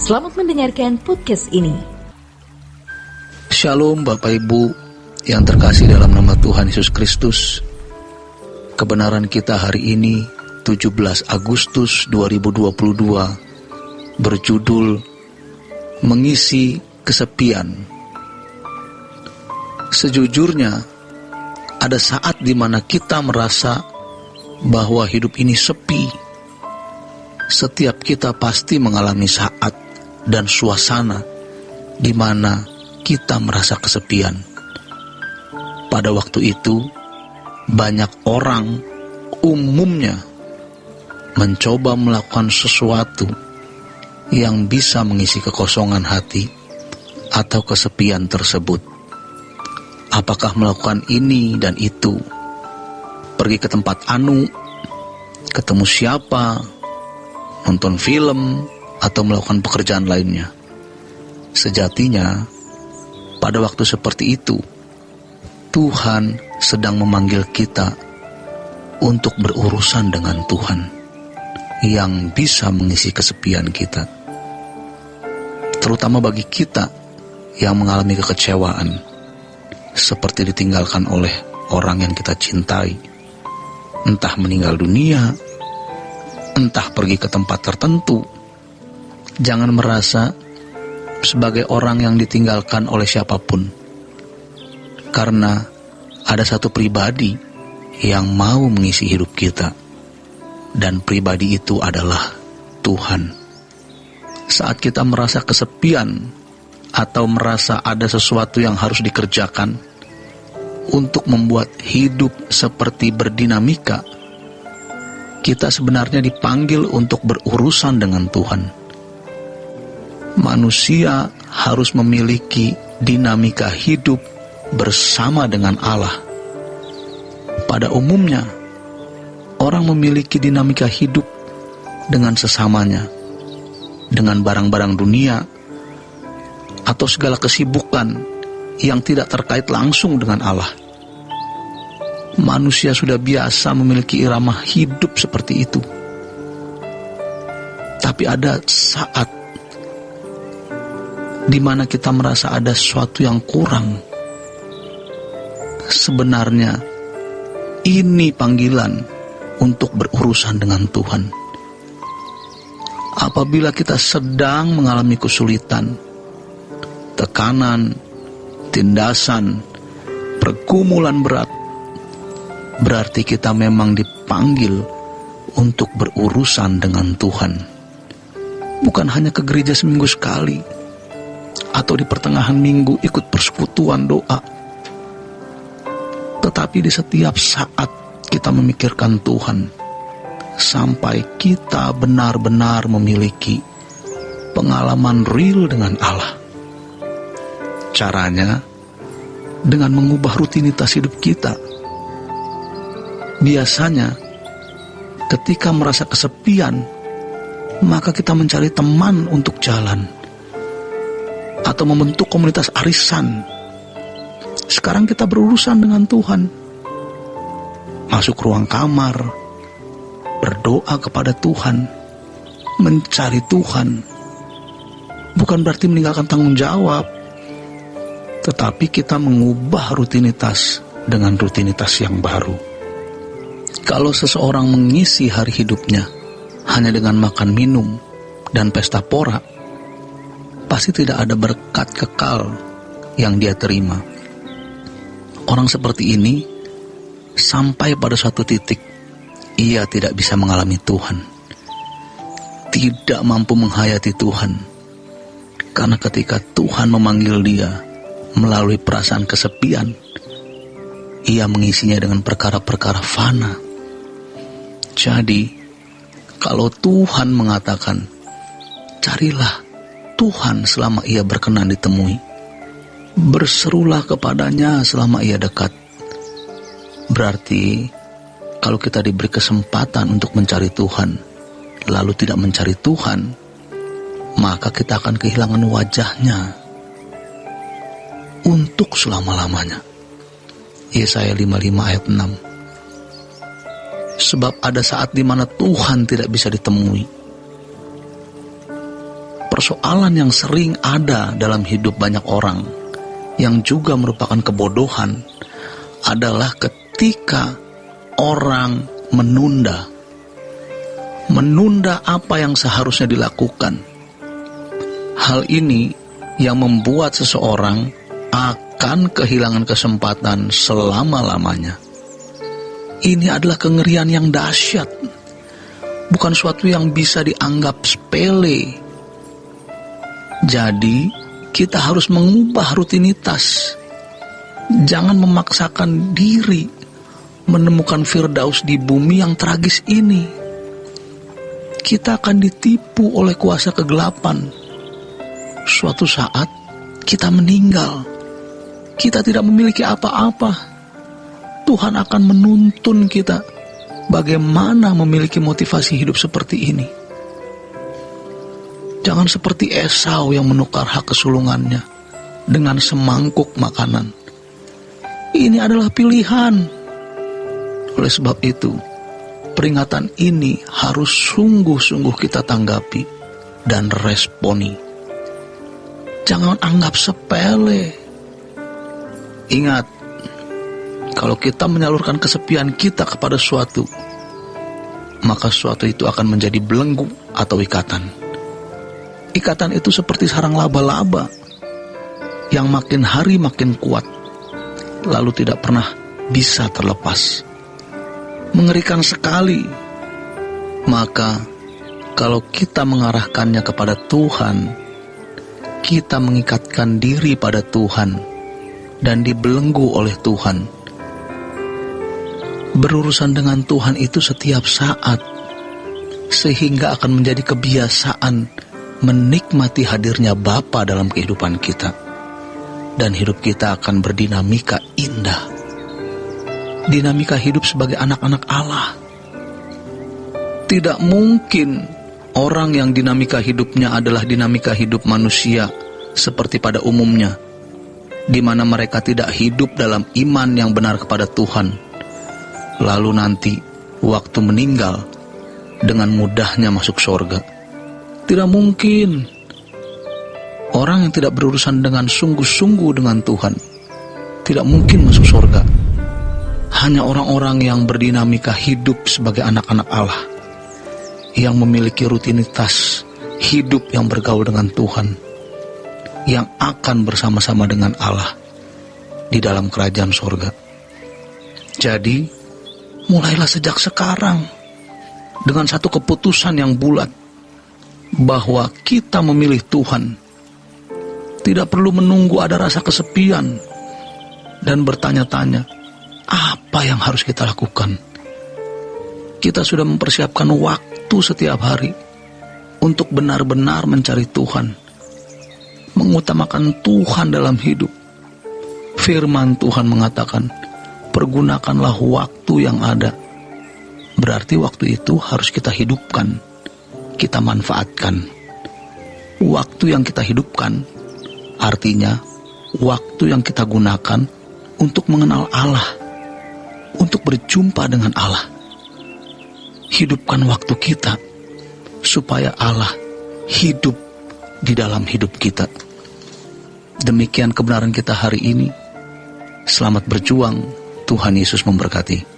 Selamat mendengarkan podcast ini. Shalom Bapak Ibu yang terkasih dalam nama Tuhan Yesus Kristus. Kebenaran kita hari ini 17 Agustus 2022 berjudul Mengisi Kesepian. Sejujurnya ada saat di mana kita merasa bahwa hidup ini sepi. Setiap kita pasti mengalami saat dan suasana di mana kita merasa kesepian. Pada waktu itu, banyak orang umumnya mencoba melakukan sesuatu yang bisa mengisi kekosongan hati atau kesepian tersebut. Apakah melakukan ini dan itu? Pergi ke tempat anu, ketemu siapa, nonton film, atau melakukan pekerjaan lainnya. Sejatinya, pada waktu seperti itu, Tuhan sedang memanggil kita untuk berurusan dengan Tuhan yang bisa mengisi kesepian kita. Terutama bagi kita yang mengalami kekecewaan, seperti ditinggalkan oleh orang yang kita cintai, entah meninggal dunia, entah pergi ke tempat tertentu. Jangan merasa sebagai orang yang ditinggalkan oleh siapapun, karena ada satu pribadi yang mau mengisi hidup kita, dan pribadi itu adalah Tuhan. Saat kita merasa kesepian atau merasa ada sesuatu yang harus dikerjakan untuk membuat hidup seperti berdinamika, kita sebenarnya dipanggil untuk berurusan dengan Tuhan. Manusia harus memiliki dinamika hidup bersama dengan Allah. Pada umumnya, orang memiliki dinamika hidup dengan sesamanya, dengan barang-barang dunia, atau segala kesibukan yang tidak terkait langsung dengan Allah. Manusia sudah biasa memiliki irama hidup seperti itu. Tapi ada saat di mana kita merasa ada sesuatu yang kurang. Sebenarnya ini panggilan untuk berurusan dengan Tuhan. Apabila kita sedang mengalami kesulitan, tekanan, tindasan, pergumulan berat, berarti kita memang dipanggil untuk berurusan dengan Tuhan. Bukan hanya ke gereja seminggu sekali, atau di pertengahan minggu ikut persekutuan doa, tetapi di setiap saat kita memikirkan Tuhan, sampai kita benar-benar memiliki pengalaman real dengan Allah. Caranya dengan mengubah rutinitas hidup kita. Biasanya ketika merasa kesepian, maka kita mencari teman untuk jalan, atau membentuk komunitas arisan. Sekarang kita berurusan dengan Tuhan. Masuk ruang kamar, berdoa kepada Tuhan, mencari Tuhan. Bukan berarti meninggalkan tanggung jawab, tetapi kita mengubah rutinitas dengan rutinitas yang baru. Kalau seseorang mengisi hari hidupnya hanya dengan makan minum dan pesta pora, pasti tidak ada berkat kekal yang dia terima. Orang seperti ini sampai pada suatu titik ia tidak bisa mengalami Tuhan, tidak mampu menghayati Tuhan, karena ketika Tuhan memanggil dia melalui perasaan kesepian, ia mengisinya dengan perkara-perkara fana. Jadi kalau Tuhan mengatakan carilah Tuhan selama ia berkenan ditemui, berserulah kepadanya selama ia dekat, berarti kalau kita diberi kesempatan untuk mencari Tuhan, lalu tidak mencari Tuhan, maka kita akan kehilangan wajahnya untuk selama-lamanya. Yesaya 55 ayat 6. Sebab ada saat di mana Tuhan tidak bisa ditemui. persoalan yang sering ada dalam hidup banyak orang, yang juga merupakan kebodohan, adalah ketika orang menunda apa yang seharusnya dilakukan. Hal ini yang membuat seseorang akan kehilangan kesempatan selama-lamanya. Ini adalah kengerian yang dahsyat, bukan suatu yang bisa dianggap sepele. Jadi, kita harus mengubah rutinitas. Jangan memaksakan diri menemukan firdaus di bumi yang tragis ini. Kita akan ditipu oleh kuasa kegelapan. Suatu saat, kita meninggal. Kita tidak memiliki apa-apa. Tuhan akan menuntun kita bagaimana memiliki motivasi hidup seperti ini. Jangan seperti Esau yang menukar hak kesulungannya dengan semangkuk makanan. Ini adalah pilihan. Oleh sebab itu, peringatan ini harus sungguh-sungguh kita tanggapi dan responi. Jangan anggap sepele. Ingat, kalau kita menyalurkan kesepian kita kepada suatu, maka suatu itu akan menjadi belenggu atau ikatan. Ikatan itu seperti sarang laba-laba yang makin hari makin kuat, lalu tidak pernah bisa terlepas. Mengerikan sekali. Maka kalau kita mengarahkannya kepada Tuhan, kita mengikatkan diri pada Tuhan dan dibelenggu oleh Tuhan. Berurusan dengan Tuhan itu setiap saat, sehingga akan menjadi kebiasaan menikmati hadirnya Bapa dalam kehidupan kita, dan hidup kita akan berdinamika indah. Dinamika hidup sebagai anak-anak Allah. Tidak mungkin orang yang dinamika hidupnya adalah dinamika hidup manusia seperti pada umumnya, di mana mereka tidak hidup dalam iman yang benar kepada Tuhan, lalu nanti waktu meninggal dengan mudahnya masuk surga. Tidak mungkin. Orang yang tidak berurusan dengan sungguh-sungguh dengan Tuhan tidak mungkin masuk surga. Hanya orang-orang yang berdinamika hidup sebagai anak-anak Allah, yang memiliki rutinitas hidup yang bergaul dengan Tuhan, yang akan bersama-sama dengan Allah di dalam kerajaan surga. Jadi, mulailah sejak sekarang dengan satu keputusan yang bulat bahwa kita memilih Tuhan. Tidak perlu menunggu ada rasa kesepian dan bertanya-tanya, apa yang harus kita lakukan? Kita sudah mempersiapkan waktu setiap hari untuk benar-benar mencari Tuhan, mengutamakan Tuhan dalam hidup. Firman Tuhan mengatakan, pergunakanlah waktu yang ada. Berarti waktu itu harus kita hidupkan, kita manfaatkan. Waktu yang kita hidupkan artinya waktu yang kita gunakan untuk mengenal Allah, untuk berjumpa dengan Allah. Hidupkan waktu kita supaya Allah hidup di dalam hidup kita. Demikian kebenaran kita hari ini. Selamat berjuang. Tuhan Yesus memberkati.